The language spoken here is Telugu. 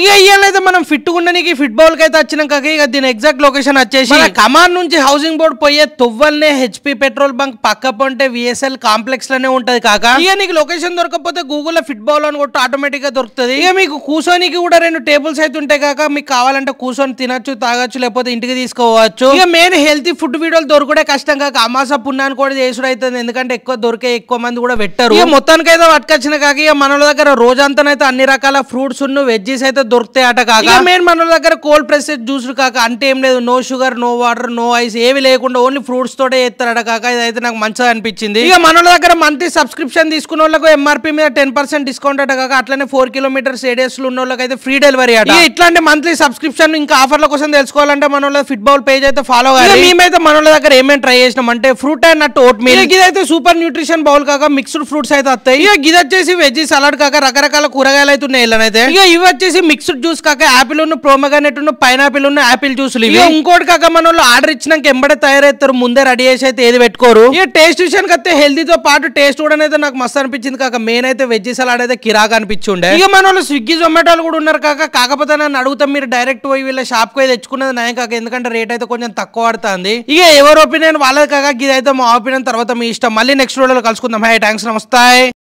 ఇక ఇయ్యాలైతే మనం ఫిట్ ఉండడానికి ఫిట్ బౌల్ కి అయితే వచ్చినాం కాక ఇక దీని ఎగ్జాక్ట్ లొకేషన్ వచ్చేసి కమాన్ నుంచి హౌసింగ్ బోర్డ్ పోయే తొవ్వల్నే హెచ్పి పెట్రోల్ బంక్ పక్క పొంటే విఎస్ఎల్ కాంప్లెక్స్ లోనే ఉంటది కాక. ఇక నీకు లొకేషన్ దొరకకపోతే గూగుల్ లో ఫిట్ బౌల్ అని కొట్టు ఆటోమేటిక్ గా దొరుకుతుంది. ఇక మీకు కూర్చోనికి కూడా 2 టేబుల్స్ అయితే ఉంటాయి కాక, మీకు కావాలంటే కూర్చొని తినొచ్చు తాగొచ్చు లేకపోతే ఇంటికి తీసుకోవచ్చు. ఇక మెయిన్ హెల్తీ ఫుడ్ వీడియోలు దొరకడే కష్టం కాక అమాస పుణ్యాన్ని కూడా చేసుడు అవుతుంది, ఎందుకంటే ఎక్కువ మంది కూడా పెట్టారు. ఇక మొత్తానికి అయితే పట్టుకొచ్చిన కాక ఇక మన దగ్గర రోజంతానైతే అన్ని రకాల ఫ్రూట్స్ వెజ్జీస్ అయితే దొరుకుతాయి అట కాక. మెయిన్ మన దగ్గర కోల్డ్ ప్రెస్డ్ జ్యూస్ కాక, అంటే ఏం లేదు, no sugar no water no ice ఏవి లేకుండా ఓన్లీ ఫ్రూట్స్ తోటే చేస్తారట కాక. ఇదైతే నాకు మంచిగా అనిపించింది. ఇక మన దగ్గర మంత్లీ సబ్స్క్రిప్షన్ తీసుకున్న వాళ్ళకు ఎంఆర్పీ మీద 10% డిస్కౌంట్ అట కాక, అట్లనే 4 కిలోమీటర్స్ రేడియస్ లో ఉన్న వాళ్ళకి అయితే ఫ్రీ డెలివరీ అట. ఇట్లాంటి మంత్లీ సబ్స్క్రిప్షన్ ఇంకా ఆఫర్ల కోసం తెలుసుకోవాలంటే మన ఫిట్ బౌల్ పేజ్ అయితే ఫాలో అవ్వాలి. మేమైతే మన దగ్గర ఏమేమి ట్రై చేసినాం అంటే fruit and nut oat meal, ఇదైతే సూపర్ న్యూట్రిషన్ బౌల్ కాక మిక్స్డ్ ఫ్రూట్స్ అయితే వస్తాయి. ఇక ఇది వచ్చేసి వెజ్ సలాడ్ కాక రకరకాల కూరగాయలు అయితే ఉన్నాయి ఇలానైతే. ఇక ఇవి వచ్చేసి మిక్స్డ్ జ్యూస్ కాక యాపిల్ ఉన్న ప్రోమగానెట్ ఉన్న పైనాపిల్ ఉన్న యాపిల్ జ్యూస్. ఇంకోటి కాక మన వాళ్ళు ఆర్డర్ ఇచ్చినాక ఎంబడే తయారైతారు, ముందే రెడీ చేసి అయితే ఏది పెట్టుకోరు. ఇక టేస్ట్ విషయానికి అయితే హెల్తీతో పాటు టేస్ట్ కూడా అయితే నాకు మస్తు అనిపించింది కాక. మెయిన్ అయితే వెజ్ సలాడ్ అయితే కిరాగా అనిపించి ఉండే. ఇక మన వాళ్ళు స్విగ్గీ జొమాటోలు కూడా ఉన్నారు కాక, కాకపోతే నన్ను అడుగుతాం మీరు డైరెక్ట్ పోయి వీళ్ళ షాప్ కి తెచ్చుకున్నది నయం కాక, ఎందుకంటే రేట్ అయితే కొంచెం తక్కువ పడుతుంది. ఇక ఎవరి ఒపీనియన్ వాళ్ళది కాక, ఇదైతే మా ఒపీనియన్ తర్వాత మీ ఇష్టం. మళ్ళీ నెక్స్ట్ వీడియోలో కలుసుకుందాం. హై థ్యాంక్స్, నమస్తే.